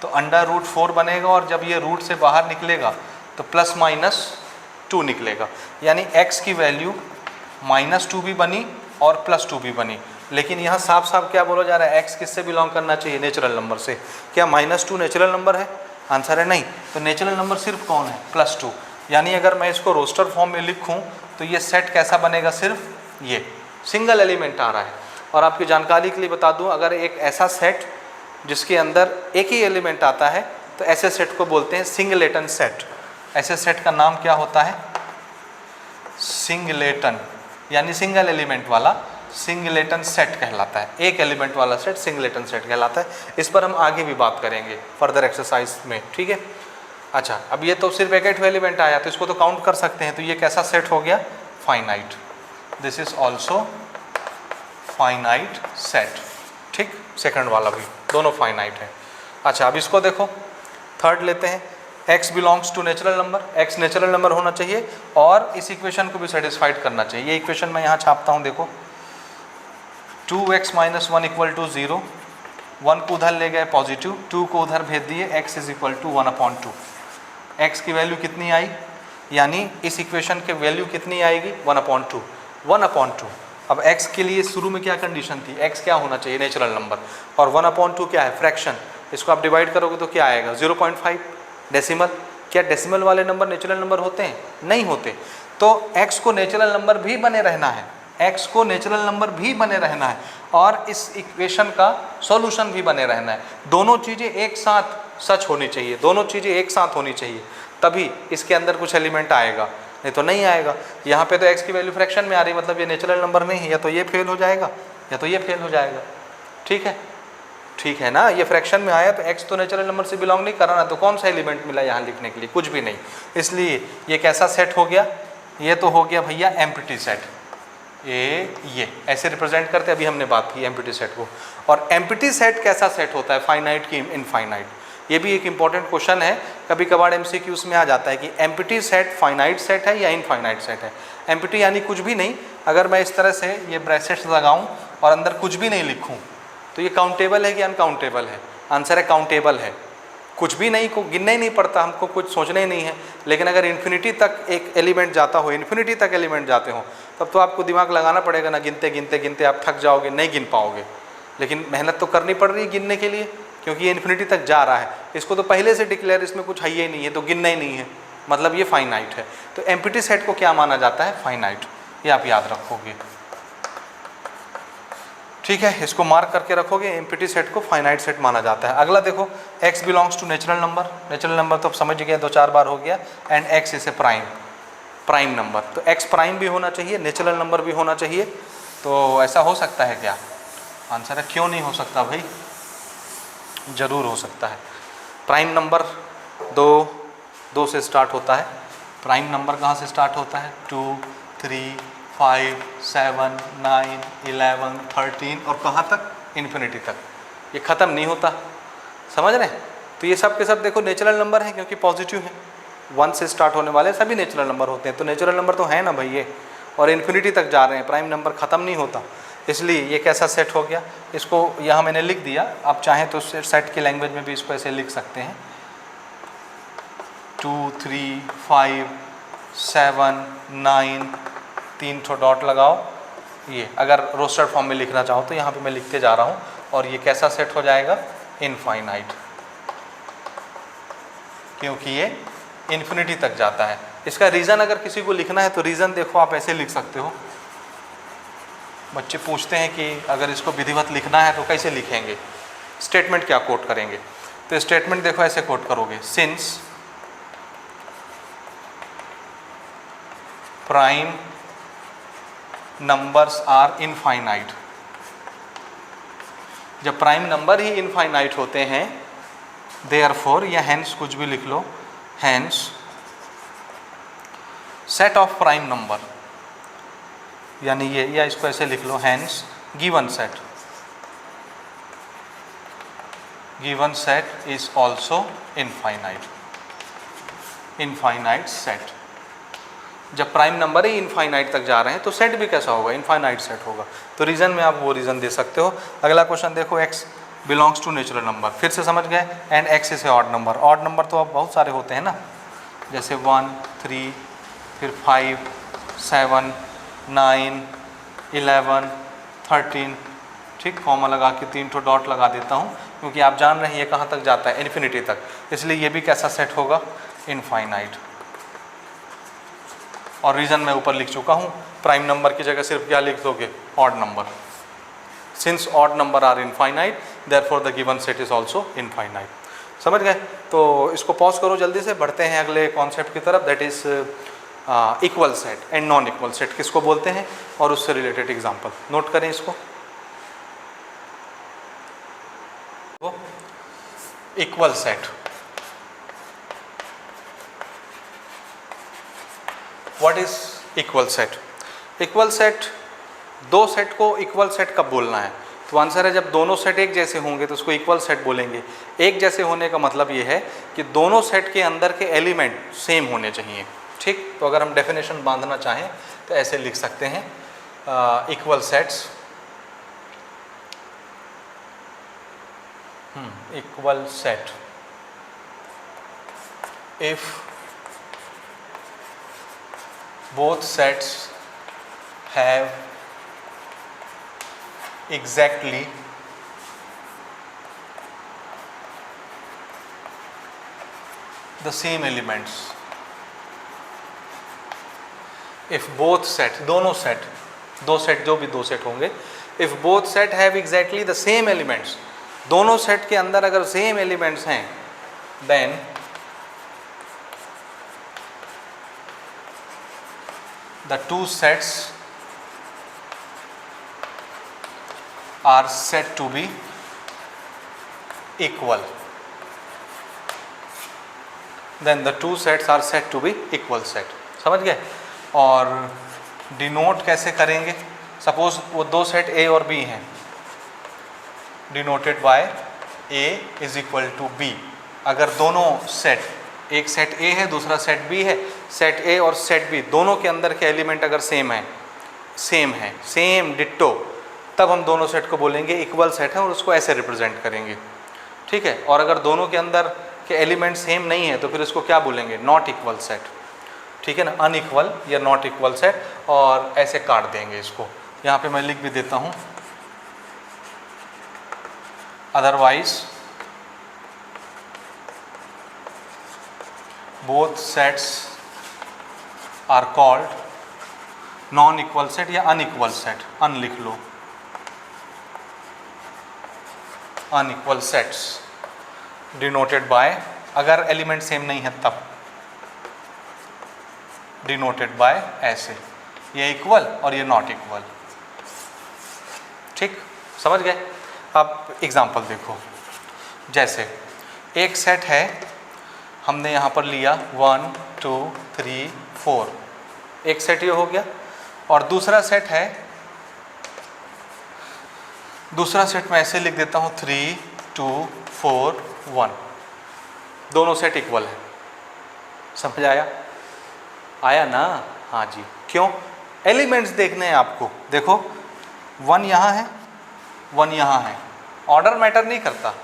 S1: तो अंडर रूट 4 बनेगा, और जब ये रूट से बाहर निकलेगा तो प्लस माइनस 2 निकलेगा, यानी x की वैल्यू -2 भी बनी और +2 भी बनी। लेकिन यहाँ साफ साफ क्या बोला जा रहा है? x किससे बिलोंग करना चाहिए? नेचुरल नंबर से। क्या -2 नेचुरल नंबर है? आंसर है नहीं। तो नेचुरल नंबर सिर्फ कौन है? +2। यानी अगर मैं इसको रोस्टर फॉर्म में लिखूं तो ये सेट कैसा बनेगा? सिर्फ ये सिंगल एलिमेंट आ रहा है। और आपकी जानकारी के लिए बता दूं, अगर एक ऐसा सेट जिसके अंदर एक ही एलिमेंट आता है तो ऐसे सेट को बोलते हैं सिंगलेटन सेट। ऐसे सेट का नाम क्या होता है? सिंगलेटन, यानी सिंगल एलिमेंट वाला सिंगलेटन सेट कहलाता है। एक एलिमेंट वाला सेट सिंगलेटन सेट कहलाता है। इस पर हम आगे भी बात करेंगे फर्दर एक्सरसाइज में, ठीक है। अच्छा, अब ये तो सिर्फ एक एलिमेंट आया तो इसको तो काउंट कर सकते हैं, तो ये कैसा सेट हो गया? Finite. This is also finite set, ठीक। सेकंड वाला भी, दोनों फाइनाइट है। अच्छा, अब इसको देखो, थर्ड लेते हैं, x belongs to natural number, x natural number होना चाहिए और इस इक्वेशन को भी सेटिस्फाइड करना चाहिए। ये इक्वेशन मैं यहाँ छापता हूँ, देखो 2x - 1 इक्वल टू 0, 1 को उधर ले गए पॉजिटिव, 2 को उधर भेज दिए, x is equal to 1/2। x की वैल्यू कितनी आई? यानी इस इक्वेशन के वैल्यू कितनी आएगी? 1/2, 1/2। अब x के लिए शुरू में क्या कंडीशन थी? x क्या होना चाहिए? नेचुरल नंबर, और 1/2 क्या है? फ्रैक्शन। इसको आप डिवाइड करोगे तो क्या आएगा? 0.5। डेसिमल, क्या डेसिमल वाले नंबर नेचुरल नंबर होते हैं? नहीं होते। तो x को नेचुरल नंबर भी बने रहना है, x को नेचुरल नंबर भी बने रहना है, और इस इक्वेशन का सॉल्यूशन भी बने रहना है। दोनों चीज़ें एक साथ सच होनी चाहिए, दोनों चीज़ें एक साथ होनी चाहिए, तभी इसके अंदर कुछ एलिमेंट आएगा, नहीं तो नहीं आएगा। यहाँ पे तो x की वैल्यू फ्रैक्शन में आ रही है, मतलब ये नेचुरल नंबर नहीं है, या तो ये फेल हो जाएगा या तो ये फेल हो जाएगा। ठीक है, ठीक है ना। ये फ्रैक्शन में आया तो x तो नेचुरल नंबर से बिलोंग नहीं कर रहा ना, तो कौन सा एलिमेंट मिला यहाँ लिखने के लिए? कुछ भी नहीं। इसलिए ये कैसा सेट हो गया? ये तो हो गया भैया एम्प्टी सेट। ये ऐसे रिप्रेजेंट करते, अभी हमने बात की एम्प्टी सेट को। और एम्प्टी सेट कैसा सेट होता है? फाइनाइट की इनफाइनाइट। ये भी एक इंपॉर्टेंट क्वेश्चन है, कभी कभार MCQs में आ जाता है कि एम्प्टी सेट फाइनाइट सेट है या इनफाइनाइट सेट है। एम्प्टी यानी कुछ भी नहीं। अगर मैं इस तरह से ये ब्रैकेट्स लगाऊं और अंदर कुछ भी नहीं लिखूं तो ये काउंटेबल है कि अनकाउंटेबल है? आंसर है काउंटेबल है। कुछ भी नहीं को गिनना ही नहीं पड़ता, हमको कुछ सोचना ही नहीं है। लेकिन अगर इन्फिनिटी तक एक एलिमेंट जाता हो, इन्फिनिटी तक एलिमेंट जाते हो, तब तो आपको दिमाग लगाना पड़ेगा ना। गिनते गिनते गिनते आप थक जाओगे, नहीं गिन पाओगे। लेकिन मेहनत तो करनी पड़ रही है गिनने के लिए, क्योंकि ये इन्फिनिटी तक जा रहा है। इसको तो पहले से डिक्लेयर, इसमें कुछ है ही नहीं है, तो गिनना ही नहीं है, मतलब ये फाइनाइट है। तो एम्प्टी सेट को क्या माना जाता है? फाइनाइट। ये आप याद रखोगे, ठीक है। इसको मार्क करके रखोगे, एम्प्टी सेट को फाइनाइट सेट माना जाता है। अगला देखो, x belongs to natural number. Natural number तो आप समझ गए, 2-4 बार हो गया। And x is a prime number. तो x प्राइम भी होना चाहिए, नेचुरल नंबर भी होना चाहिए। तो ऐसा हो सकता है क्या? आंसर है क्यों नहीं हो सकता भाई, जरूर हो सकता है। प्राइम नंबर 2 से स्टार्ट होता है। प्राइम नंबर कहाँ से स्टार्ट होता है? 2, 3, 5, 7, 9, 11, 13 और कहाँ तक? इन्फिनिटी तक। ये ख़त्म नहीं होता, समझ रहे हैं? तो ये सब के सब देखो नेचुरल नंबर है, क्योंकि पॉजिटिव है। 1 से स्टार्ट होने वाले सभी नेचुरल नंबर होते हैं, तो नेचुरल नंबर तो है ना भाई ये, और इन्फिनिटी तक जा रहे हैं, प्राइम नंबर ख़त्म नहीं होता, इसलिए ये कैसा सेट हो गया। इसको यहाँ मैंने लिख दिया, आप चाहें तो सेट की लैंग्वेज में भी इसको ऐसे लिख सकते हैं 2 3 5 7 9, 3 ठो डॉट लगाओ। ये अगर रोस्टेड फॉर्म में लिखना चाहो तो यहाँ पे मैं लिखते जा रहा हूँ, और ये कैसा सेट हो जाएगा, इनफाइनाइट, क्योंकि ये इन्फिनिटी तक जाता है। इसका रीज़न अगर किसी को लिखना है तो रीज़न देखो आप ऐसे लिख सकते हो। बच्चे पूछते हैं कि अगर इसको विधिवत लिखना है तो कैसे लिखेंगे, स्टेटमेंट क्या कोट करेंगे, तो स्टेटमेंट देखो ऐसे कोट करोगे, since prime numbers are infinite, जब प्राइम नंबर ही इनफाइनाइट होते हैं, देयरफॉर या हेंस कुछ भी लिख लो, hence set of prime number, यानी ये, या इसको ऐसे लिख लो, hence given set is also infinite set. जब प्राइम नंबर ही इनफाइनाइट तक जा रहे हैं तो सेट भी कैसा होगा, इनफाइनाइट सेट होगा। तो रीज़न में आप वो रीज़न दे सकते हो। अगला क्वेश्चन देखो, x belongs to natural number, फिर से समझ गए, and x is a odd number. Odd number तो अब बहुत सारे होते हैं ना, जैसे 1 3 फिर 5 7 9 11 13, ठीक, कॉमा लगा के 3 ठो डॉट लगा देता हूँ, क्योंकि आप जान रहे हैं ये कहाँ तक जाता है, इन्फिनिटी तक, इसलिए ये भी कैसा सेट होगा, इनफाइनाइट। और रीज़न मैं ऊपर लिख चुका हूँ, प्राइम नंबर की जगह सिर्फ क्या लिख दोगे, odd number. Since odd number are infinite therefore the given set is also infinite. समझ गए। तो इसको पॉज करो, जल्दी से बढ़ते हैं अगले कॉन्सेप्ट की तरफ, that is equal set and non equal set किसको बोलते हैं, और उससे रिलेटेड एग्जाम्पल नोट करें इसको। Equal set, what is equal set? Equal set, दो सेट को इक्वल सेट कब बोलना है, तो आंसर है जब दोनों सेट एक जैसे होंगे तो उसको इक्वल सेट बोलेंगे। एक जैसे होने का मतलब ये है कि दोनों सेट के अंदर के एलिमेंट सेम होने चाहिए, ठीक। तो अगर हम डेफिनेशन बांधना चाहें तो ऐसे लिख सकते हैं, equal sets, equal set if both sets have exactly the same elements। if both set, दोनों सेट, दो सेट, जो भी दो सेट होंगे, if both set have exactly the same elements, दोनों सेट के अंदर अगर सेम एलिमेंट्स हैं, then the two sets are said to be equal, then the two sets are said to be equal set। समझ गए। और denote कैसे करेंगे, सपोज वो दो सेट A और B हैं, denoted by A is equal to B। अगर दोनों सेट, एक सेट A है दूसरा सेट B है, सेट A और सेट B दोनों के अंदर के एलिमेंट अगर सेम है, सेम डिट्टो, तब हम दोनों सेट को बोलेंगे इक्वल सेट है और उसको ऐसे रिप्रेजेंट करेंगे, ठीक है। और अगर दोनों के अंदर के एलिमेंट सेम नहीं है तो फिर इसको क्या बोलेंगे, नॉट इक्वल सेट, ठीक है ना, अनइक्वल या नॉट इक्वल सेट, और ऐसे काट देंगे इसको। यहाँ पे मैं लिख भी देता हूँ, otherwise both sets are called non equal set या अनइक्वल सेट, अन लिख लो, अनइक्वल सेट्स डिनोटेड बाय, अगर एलिमेंट सेम नहीं है तब डिनोटेड बाय ऐसे, ये इक्वल और ये नॉट इक्वल, ठीक, समझ गए। अब एग्जांपल देखो, जैसे एक सेट है, हमने यहाँ पर लिया 1 2 3 4, एक सेट ये हो गया, और दूसरा सेट है, दूसरा सेट मैं ऐसे लिख देता हूँ 3 2 4 1, दोनों सेट इक्वल है, समझ आया? आया ना? हाँ जी। क्यों? एलिमेंट्स देखने हैं आपको। देखो 1 यहाँ है, 1 यहाँ है। ऑर्डर मैटर नहीं करता,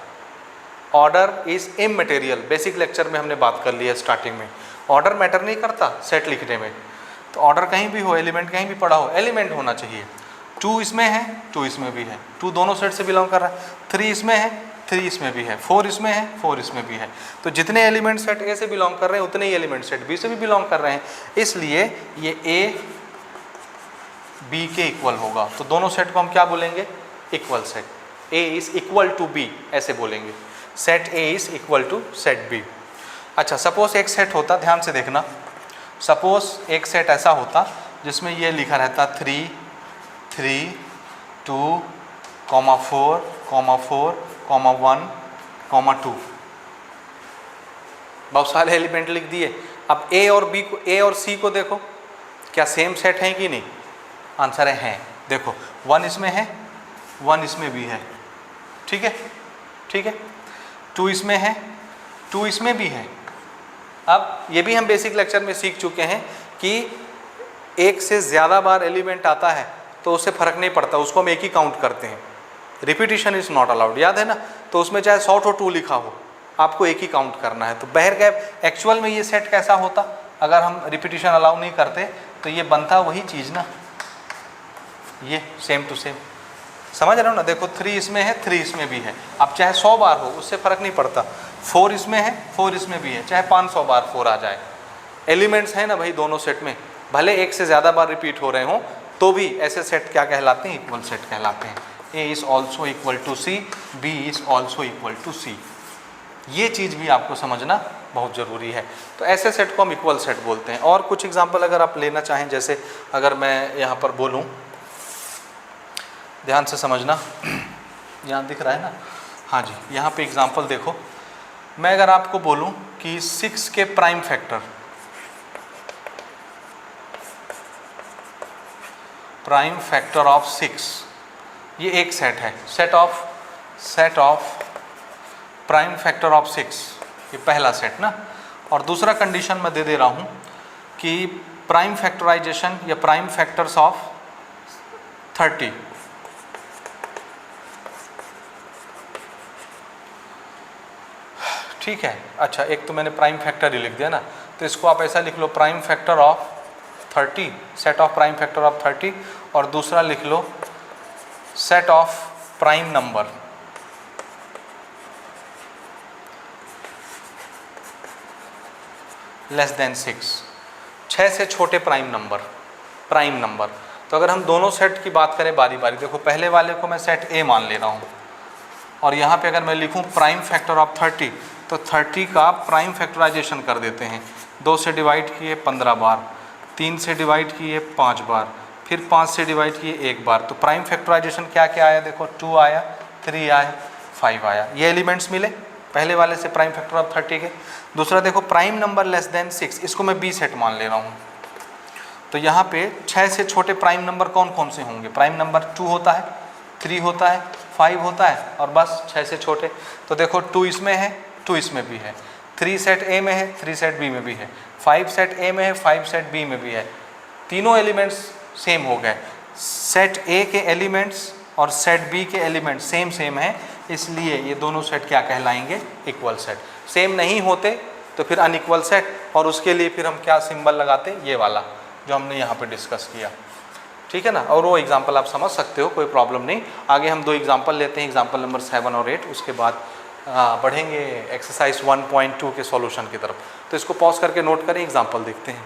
S1: order is immaterial. Basic lecture में हमने बात कर ली है स्टार्टिंग में। ऑर्डर मैटर नहीं करता सेट लिखने में। तो ऑर्डर कहीं भी हो, एलिमेंट कहीं भी पड़ा हो, एलिमेंट होना चाहिए। 2 इसमें है, 2 इसमें भी है, 2 दोनों सेट से बिलोंग कर रहा है। 3 इसमें है, 3 इसमें भी है, 4 इसमें है, 4 इसमें भी है। तो जितने एलिमेंट सेट ए से बिलोंग कर रहे हैं उतने ही एलिमेंट सेट बी से भी बिलोंग कर रहे हैं, इसलिए ये ए बी के इक्वल होगा। तो दोनों सेट को हम क्या बोलेंगे? Equal set. A is equal to B ऐसे बोलेंगे। Set A is equal to set B. अच्छा, सपोज एक सेट होता, ध्यान से देखना, सपोज एक सेट ऐसा होता जिसमें ये लिखा रहता 3, 3, 2, 4, 4, 1, 2। बहुत सारे एलिमेंट लिख दिए। अब ए और बी को, ए और सी को देखो, क्या सेम सेट है कि नहीं? आंसर है हैं। देखो 1 इसमें है, 1 इसमें भी है, ठीक है, ठीक है। 2 इसमें है, 2 इसमें भी है। अब ये भी हम बेसिक लेक्चर में सीख चुके हैं कि एक से ज़्यादा बार एलिमेंट आता है तो उससे फ़र्क नहीं पड़ता, उसको हम एक ही काउंट करते हैं। रिपीटिशन इज़ नॉट अलाउड, याद है ना? तो उसमें चाहे 100 तो 2 लिखा हो, आपको एक ही काउंट करना है। तो बहरकैफ एक्चुअल में ये सेट कैसा होता अगर हम रिपीटिशन अलाउ नहीं करते? तो ये बनता वही चीज़ ना, ये सेम टू सेम। समझ रहे हो ना? देखो 3 इसमें है, 3 इसमें भी है। अब चाहे 100 बार हो उससे फ़र्क नहीं पड़ता। 4 इसमें है, 4 इसमें भी है, चाहे 500 बार 4 आ जाए। एलिमेंट्स हैं ना भाई दोनों सेट में, भले एक से ज़्यादा बार रिपीट हो रहे हों तो भी ऐसे सेट क्या कहलाते हैं? इक्वल सेट कहलाते हैं। A is also equal to C, B is also equal to C. ये चीज़ भी आपको समझना बहुत ज़रूरी है। तो ऐसे सेट को हम इक्वल सेट बोलते हैं। और कुछ एग्जाम्पल अगर आप लेना चाहें, जैसे अगर मैं यहाँ पर बोलूँ, ध्यान से समझना, यहाँ दिख रहा है ना? हाँ जी, यहाँ पे एग्जाम्पल देखो। मैं अगर आपको बोलूँ कि 6 के prime factor, prime factor of 6, ये एक सेट है, set of prime factor of 6, ये पहला सेट ना। और दूसरा कंडीशन मैं दे रहा हूँ कि प्राइम फैक्टराइजेशन या प्राइम फैक्टर्स ऑफ 30, ठीक है। अच्छा, एक तो मैंने प्राइम फैक्टर ही लिख दिया ना, तो इसको आप ऐसा लिख लो, prime factor of 30, set of prime factor of 30। और दूसरा लिख लो set of prime number, less than 6 से छोटे प्राइम नंबर। तो अगर हम दोनों सेट की बात करें बारी बारी, देखो पहले वाले को मैं सेट ए मान ले रहा हूँ, और यहाँ पे अगर मैं लिखूँ प्राइम फैक्टर ऑफ 30, तो 30 का प्राइम फैक्टराइजेशन कर देते हैं। 2 से डिवाइड किए 15 बार, 3 से डिवाइड किए 5 बार, फिर 5 से डिवाइड किए 1 बार। तो प्राइम फैक्टराइजेशन क्या क्या आया? देखो 2 आया, 3 आया, 5 आया। ये एलिमेंट्स मिले पहले वाले से प्राइम फैक्टर ऑफ 30 के। दूसरा देखो प्राइम नंबर लेस देन 6, इसको मैं बी सेट मान ले रहा हूँ। तो यहाँ पे 6 से छोटे प्राइम नंबर कौन कौन से होंगे? प्राइम नंबर 2 होता है, 3 होता है, 5 होता है, और बस 6 से छोटे। तो देखो 2 इसमें है, 2 इसमें भी है, 3 सेट ए में है, 3 सेट बी में भी है, 5 सेट ए में है, 5 सेट बी में भी है। तीनों एलिमेंट्स सेम हो गए। सेट ए के एलिमेंट्स और सेट बी के एलिमेंट्स सेम है, इसलिए ये दोनों सेट क्या कहलाएंगे? Equal set. सेम नहीं होते तो फिर अनइक्वल सेट, और उसके लिए फिर हम क्या सिंबल लगाते? ये वाला जो हमने यहाँ पे डिस्कस किया, ठीक है ना? और वो एग्जाम्पल आप समझ सकते हो, कोई प्रॉब्लम नहीं। आगे हम 2 एग्जाम्पल लेते हैं, एग्जाम्पल नंबर 7 और 8, उसके बाद बढ़ेंगे एक्सरसाइज 1.2 के सॉल्यूशन की तरफ। तो इसको पॉज करके नोट करें, एग्जाम्पल देखते हैं।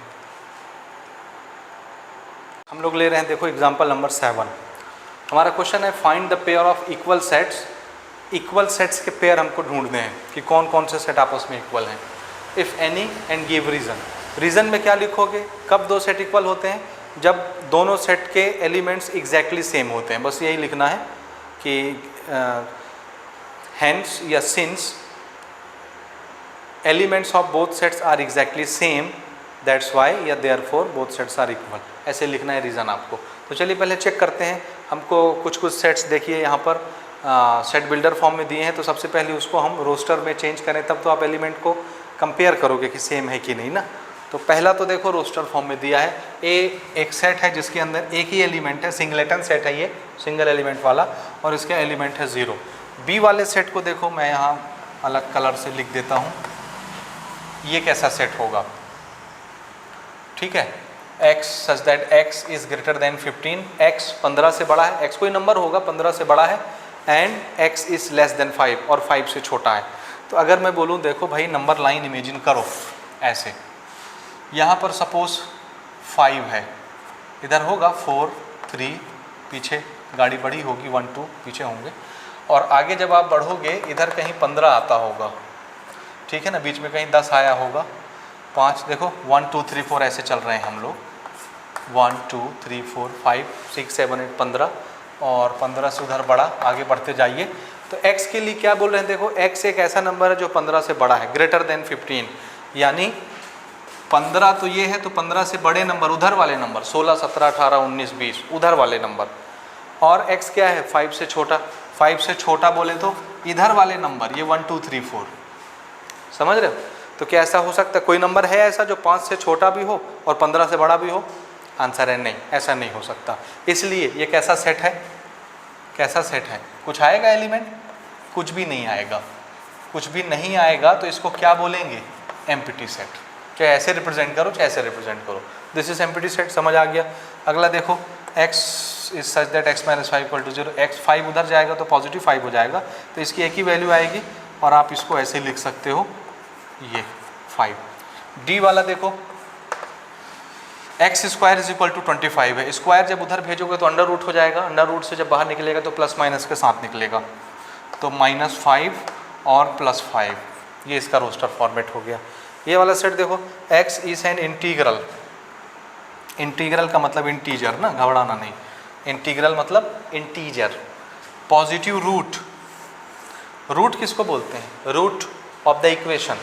S1: हम लोग ले रहे हैं, देखो एग्जाम्पल नंबर 7। हमारा क्वेश्चन है find the pair of equal sets. Equal sets के पेयर हमको ढूंढने हैं कि कौन कौन से सेट आपस में इक्वल हैं। If any and give reason. Reason में क्या लिखोगे? कब 2 सेट इक्वल होते हैं? जब दोनों सेट के एलिमेंट्स एग्जैक्टली सेम होते हैं। बस यही लिखना है कि hence या since elements of both sets are exactly same, that's why या therefore both sets are equal, ऐसे लिखना है रीज़न आपको। तो चलिए पहले चेक करते हैं। हमको कुछ सेट्स देखिए यहाँ पर सेट बिल्डर फॉर्म में दिए हैं, तो सबसे पहले उसको हम रोस्टर में चेंज करें, तब तो आप एलिमेंट को कंपेयर करोगे कि सेम है कि नहीं ना। तो पहला तो देखो रोस्टर फॉर्म में दिया है, ए एक सेट है जिसके अंदर एक ही एलिमेंट है, सिंगलेटन सेट है ये, सिंगल एलिमेंट वाला, और इसका एलिमेंट है 0। बी वाले सेट को देखो, मैं यहाँ अलग कलर से लिख देता हूँ, ये कैसा सेट होगा, ठीक है, x such that x is greater than 15, x 15 से बड़ा है, x कोई नंबर होगा 15 से बड़ा है, and x is less than 5 और 5 से छोटा है। तो अगर मैं बोलूँ देखो भाई नंबर लाइन इमेजिन करो ऐसे, यहाँ पर सपोज 5 है, इधर होगा 4 3, पीछे गाड़ी बड़ी होगी 1 2 पीछे होंगे, और आगे जब आप बढ़ोगे इधर कहीं 15 आता होगा, ठीक है ना, बीच में कहीं 10 आया होगा, 5 देखो 1 2 3 4 ऐसे चल रहे हैं हम लोग, 1 2 3 4 5 6 7 8 15, और 15 से उधर बढ़ा, आगे बढ़ते जाइए। तो x के लिए क्या बोल रहे हैं, देखो x एक ऐसा नंबर है जो 15 से बड़ा है, ग्रेटर देन 15, यानी 15 तो ये है, तो 15 से बड़े नंबर उधर वाले नंबर 16 17 18 19 20 उधर वाले नंबर, और x क्या है 5 से छोटा, 5 से छोटा बोले तो इधर वाले नंबर ये 1 2 3 4, समझ रहे हो। तो क्या ऐसा हो सकता है, कोई नंबर है ऐसा जो 5 से छोटा भी हो और 15 से बड़ा भी हो? आंसर है नहीं, ऐसा नहीं हो सकता। इसलिए ये कैसा सेट है, कैसा सेट है, कुछ आएगा एलिमेंट? कुछ भी नहीं आएगा, कुछ भी नहीं आएगा, तो इसको क्या बोलेंगे, एम्प्टी सेट। चाहे ऐसे रिप्रेजेंट करो चाहे ऐसे रिप्रेजेंट करो, दिस इज एम्प्टी सेट, समझ आ गया। अगला देखो, x is such that x minus 5 equal to 0, x 5 उधर जाएगा तो पॉजिटिव 5 हो जाएगा, तो इसकी एक ही वैल्यू आएगी, और आप इसको ऐसे लिख सकते हो, ये 5। डी वाला देखो, x square is equal to 25 है, स्क्वायर जब उधर भेजोगे तो अंडर रूट हो जाएगा, अंडर रूट से जब बाहर निकलेगा तो प्लस माइनस के साथ निकलेगा, तो -5 और +5, ये इसका रोस्टर फॉर्मेट हो गया। ये वाला सेट देखो, x is an integral, integral का मतलब इंटीजर ना, घबराना नहीं, इंटीग्रल मतलब इंटीजर, पॉजिटिव रूट, रूट किसको बोलते हैं, रूट ऑफ द इक्वेशन।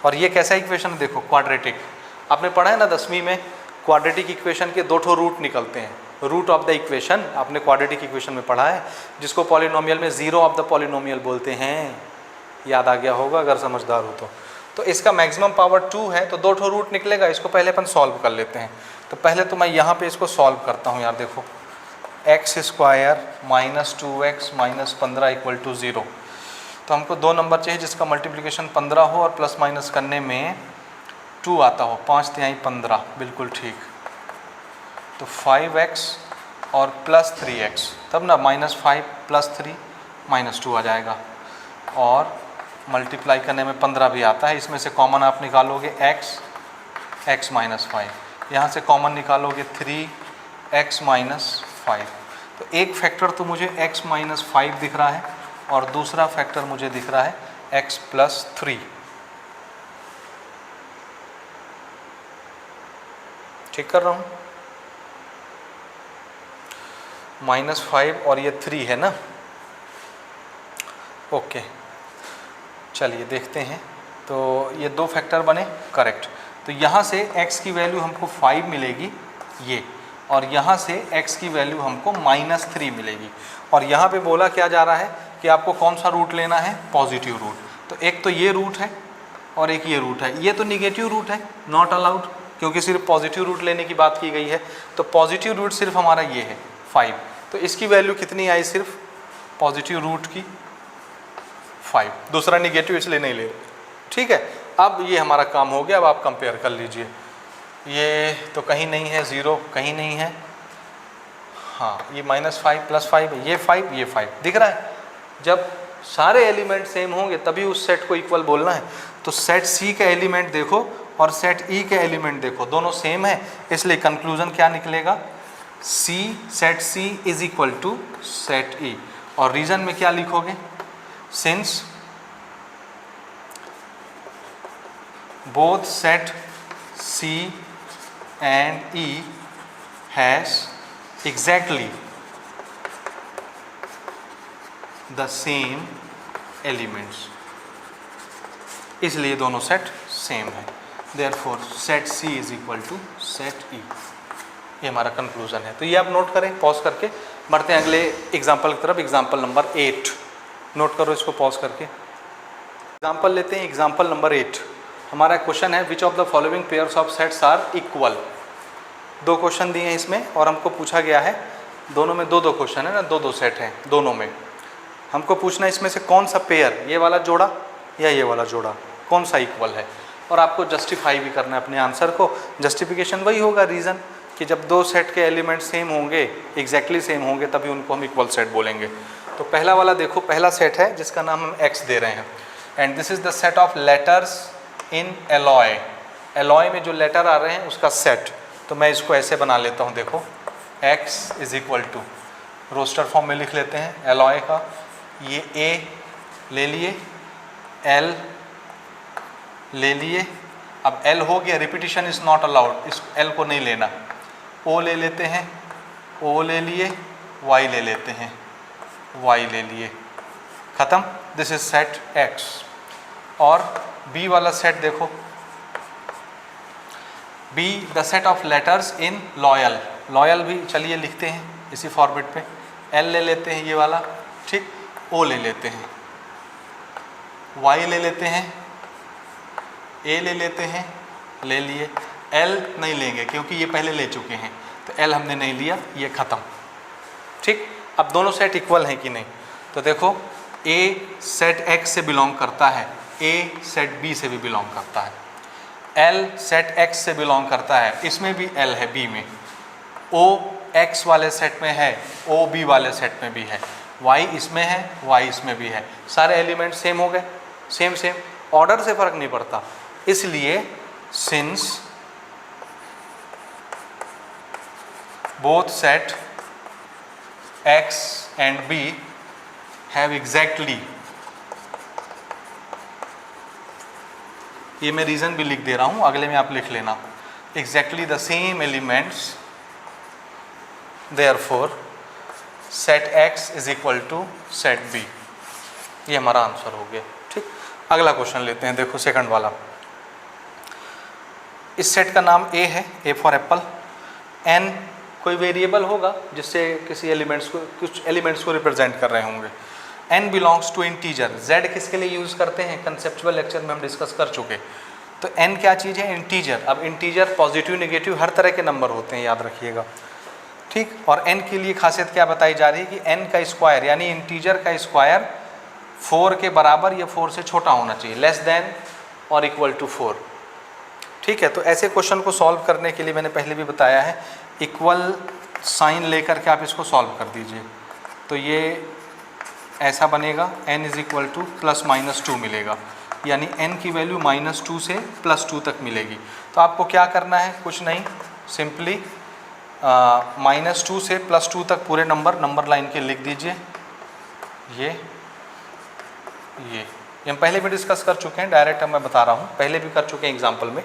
S1: और ये कैसा इक्वेशन है, देखो क्वाड्रेटिक, आपने पढ़ा है ना 10वीं में, क्वाड्रेटिक इक्वेशन के 2 रूट निकलते हैं, रूट ऑफ द इक्वेशन आपने क्वाड्रेटिक इक्वेशन में पढ़ा है, जिसको पॉलिनोमियल में जीरो ऑफ द पॉलिनोमियल बोलते हैं, याद आ गया होगा अगर समझदार हो तो इसका मैक्सिमम पावर 2 है, तो 2 रूट निकलेगा, इसको पहले अपन सॉल्व कर लेते हैं। तो पहले तो मैं यहाँ पे इसको सॉल्व करता हूँ यार, देखो x square minus 2x minus 15 equal to 0, तो हमको 2 नंबर चाहिए जिसका मल्टीप्लिकेशन 15 हो और प्लस माइनस करने में 2 आता हो, 5 तिहाई 15, बिल्कुल ठीक, तो 5x और प्लस 3x, तब ना -5 + 3 -2 आ जाएगा, और मल्टीप्लाई करने में 15 भी आता है, इसमें से कॉमन आप निकालोगे x माइनस 5, यहाँ से कॉमन निकालोगे 3x माइनस 5, तो एक फैक्टर तो मुझे x माइनस 5 दिख रहा है, और दूसरा फैक्टर मुझे दिख रहा है x प्लस 3, ठीक कर रहा हूँ, -5 और ये 3 है ना, ओके, चलिए देखते हैं। तो ये 2 फैक्टर बने करेक्ट, तो यहाँ से x की वैल्यू हमको 5 मिलेगी ये, और यहाँ से x की वैल्यू हमको -3 मिलेगी, और यहाँ पे बोला क्या जा रहा है कि आपको कौन सा रूट लेना है, पॉजिटिव रूट। तो एक तो ये रूट है और एक ये रूट है, ये तो निगेटिव रूट है, नॉट अलाउड, क्योंकि सिर्फ पॉजिटिव रूट लेने की बात की गई है, तो पॉजिटिव रूट सिर्फ हमारा ये है 5, तो इसकी वैल्यू कितनी आई, सिर्फ पॉजिटिव रूट की 5, दूसरा निगेटिव इसलिए नहीं ले, ठीक है। अब ये हमारा काम हो गया, अब आप कंपेयर कर लीजिए, ये तो कहीं नहीं है, 0 कहीं नहीं है, हाँ ये -5 + 5 है, ये 5 ये 5 दिख रहा है। जब सारे एलिमेंट सेम होंगे तभी उस सेट को इक्वल बोलना है, तो सेट C का एलिमेंट देखो और सेट E के एलिमेंट देखो, दोनों सेम है, इसलिए कंक्लूजन क्या निकलेगा, set C is equal to set E, और रीजन में क्या लिखोगे, since both set C and E has exactly the same elements, इसलिए दोनों सेट सेम है, therefore set C is equal to set E, ये हमारा कंक्लूजन है। तो ये आप नोट करें, पॉज करके बढ़ते हैं अगले एग्जाम्पल की तरफ, एग्जाम्पल नंबर 8, नोट करो इसको पॉज करके। एग्जाम्पल लेते हैं, एग्जाम्पल नंबर 8, हमारा क्वेश्चन है which of the following pairs of sets are equal. 2 question दिए हैं इसमें और हमको पूछा गया है, दोनों में 2-2 क्वेश्चन है ना, 2-2 सेट हैं दोनों में। हमको पूछना है इसमें से कौन सा पेयर, ये वाला जोड़ा या ये वाला जोड़ा, कौन सा इक्वल है, और आपको जस्टिफाई भी करना है अपने आंसर को। जस्टिफिकेशन वही होगा, रीज़न कि जब 2 सेट के एलिमेंट सेम होंगे, एग्जैक्टली सेम होंगे, तभी उनको हम इक्वल सेट बोलेंगे। तो पहला वाला देखो, पहला सेट है जिसका नाम हम x दे रहे हैं, and this is the set of letters in alloy. Alloy में जो लेटर आ रहे हैं उसका सेट। तो मैं इसको ऐसे बना लेता हूँ, देखो x is equal to, roster form में लिख लेते हैं एलॉय का, ये a ले लिए, l ले लिए, अब l हो गया, रिपीटिशन इज नॉट अलाउड, इस l को नहीं लेना, o ले लेते हैं, o ले लिए, y ले लेते हैं, y ले लिए, ख़त्म। This is set x। और b वाला सेट देखो, b the set of letters in loyal. Loyal भी चलिए लिखते हैं इसी फॉर्मेट पे, l ले लेते हैं ये वाला, ठीक, o ले लेते हैं, y ले लेते हैं, a ले लेते हैं, ले लिए, l नहीं लेंगे क्योंकि ये पहले ले चुके हैं, तो l हमने नहीं लिया, ये ख़त्म, ठीक। अब दोनों सेट इक्वल हैं कि नहीं, तो देखो a सेट x से बिलोंग करता है, a सेट b से भी बिलोंग करता है, l सेट x से बिलोंग करता है, इसमें भी l है b में, o x वाले सेट में है, o b वाले सेट में भी है, y इसमें है, y इसमें भी है, सारे एलिमेंट सेम हो गए, सेम सेम, ऑर्डर से फ़र्क नहीं पड़ता। इसलिए since both set x and b have exactly, ये मैं रीज़न भी लिख दे रहा हूँ, अगले में आप लिख लेना, exactly the same elements, therefore set x is equal to set b। ये हमारा आंसर हो गया, ठीक। अगला क्वेश्चन लेते हैं, देखो सेकंड वाला। इस सेट का नाम a है, a फॉर एप्पल, n कोई वेरिएबल होगा जिससे किसी एलिमेंट्स को, कुछ एलिमेंट्स को रिप्रेजेंट कर रहे होंगे, n belongs to integer. z किसके लिए यूज़ करते हैं, कंसेप्चुअल लेक्चर में हम डिस्कस कर चुके। तो n क्या चीज़ है, इंटीजर। अब इंटीजर पॉजिटिव नेगेटिव हर तरह के नंबर होते हैं, याद रखिएगा, ठीक। और n के लिए खासियत क्या बताई जा रही है कि n का स्क्वायर यानी इंटीजर का स्क्वायर 4 के बराबर या 4 से छोटा होना चाहिए, लेस देन और इक्वल टू 4, ठीक है। तो ऐसे क्वेश्चन को सॉल्व करने के लिए मैंने पहले भी बताया है, इक्वल साइन लेकर के आप इसको सॉल्व कर दीजिए। तो ये ऐसा बनेगा, n is equal two plus minus 2 मिलेगा, यानी n की वैल्यू -2 से +2 तक मिलेगी। तो आपको क्या करना है, कुछ नहीं, सिंपली -2 से +2 तक पूरे नंबर लाइन के लिख दीजिए। ये हम पहले भी डिस्कस कर चुके हैं, डायरेक्ट मैं बता रहा हूँ, पहले भी कर चुके हैं एग्जाम्पल में।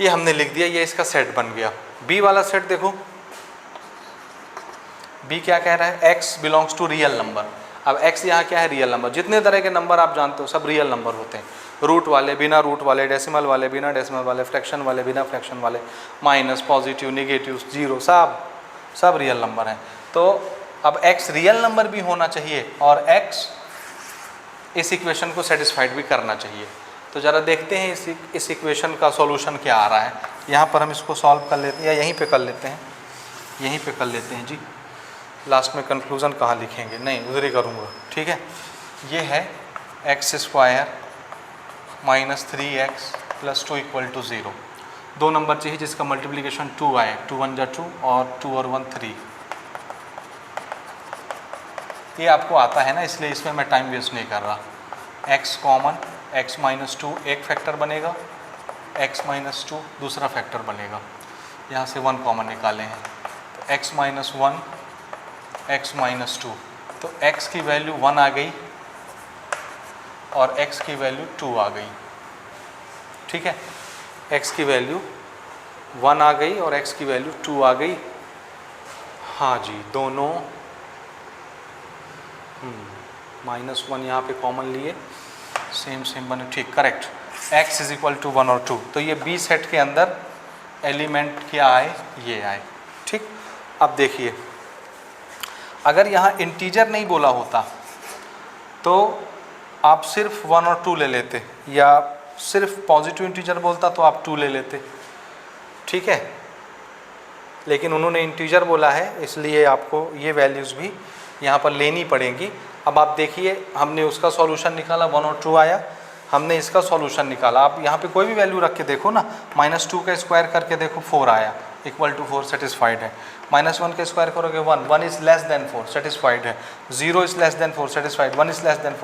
S1: ये हमने लिख दिया, ये इसका सेट बन गया। b वाला सेट देखो, b क्या कह रहा है, x belongs to real number. अब x यहाँ क्या है, रियल नंबर। जितने तरह के नंबर आप जानते हो सब रियल नंबर होते हैं, रूट वाले, बिना रूट वाले, डेसिमल वाले, बिना डेसिमल वाले, फ्रैक्शन वाले, बिना फ्रैक्शन वाले, माइनस, पॉजिटिव, नेगेटिव, जीरो, सब रियल नंबर हैं। तो अब x रियल नंबर भी होना चाहिए और x इस इक्वेशन को सेटिस्फाइड भी करना चाहिए। तो ज़रा देखते हैं इस इक्वेशन का सॉल्यूशन क्या आ रहा है। यहाँ पर हम इसको सॉल्व कर लेते हैं, या यहीं पे कर लेते हैं, यहीं पे कर लेते हैं जी। लास्ट में कंक्लूज़न कहाँ लिखेंगे, नहीं उधर ही करूँगा, ठीक है। ये है x² - 3x + 2 = 0। 2 नंबर चाहिए जिसका मल्टीप्लिकेशन 2 आए, 2 × 1 = 2 और 2 और 1 3। ये आपको आता है ना, इसलिए इसमें मैं टाइम वेस्ट नहीं कर रहा। x कॉमन, x - 2 एक फैक्टर बनेगा, x - 2 दूसरा फैक्टर बनेगा, यहाँ से 1 कॉमन निकाले हैं, तो x - 1 x - 2, तो x की वैल्यू 1 आ गई और x की वैल्यू 2 आ गई, ठीक है। x की वैल्यू 1 आ गई और x की वैल्यू 2 आ गई। हाँ जी, दोनों -1 यहाँ पे कॉमन लिए, सेम बने, ठीक, करेक्ट। x = 1 और 2, तो ये b सेट के अंदर एलिमेंट क्या आए, ये आए, ठीक। अब देखिए, अगर यहाँ इंटीजर नहीं बोला होता तो आप सिर्फ 1 और 2 ले लेते, या सिर्फ पॉजिटिव इंटीजर बोलता तो आप 2 ले लेते, ठीक है, लेकिन उन्होंने इंटीजर बोला है इसलिए आपको ये वैल्यूज़ भी यहाँ पर लेनी पड़ेंगी। अब आप देखिए हमने उसका सॉल्यूशन निकाला 1 और 2 आया, हमने इसका सॉल्यूशन निकाला। आप यहाँ पे कोई भी वैल्यू रख के देखो ना, -2 का स्क्वायर करके देखो 4 आया, इक्वल टू 4 सेटिस्फाइड है। -1 का स्क्वायर करोगे 1 इज़ लेस देन 4 सेटिस्फाइड है। 0 is less than 4 satisfied, 1 is less than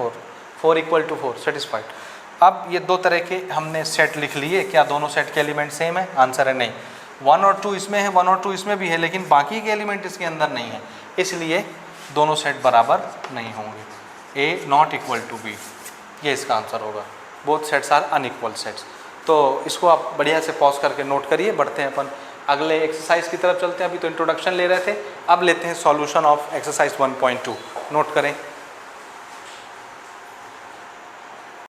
S1: 4 equal to 4 satisfied. अब ये दो तरह के हमने सेट लिख लिए, क्या दोनों सेट के एलिमेंट सेम है? आंसर है नहीं। 1 और 2 इसमें है, 1 और 2 इसमें भी है, लेकिन बाकी के एलिमेंट इसके अंदर नहीं है, इसलिए दोनों सेट बराबर नहीं होंगे। A not equal to B, ये इसका आंसर होगा। Both sets are unequal sets. तो इसको आप बढ़िया से पॉज करके नोट करिए। बढ़ते हैं अपन अगले एक्सरसाइज की तरफ चलते हैं। अभी तो इंट्रोडक्शन ले रहे थे, अब लेते हैं सॉल्यूशन ऑफ एक्सरसाइज 1.2। नोट करें।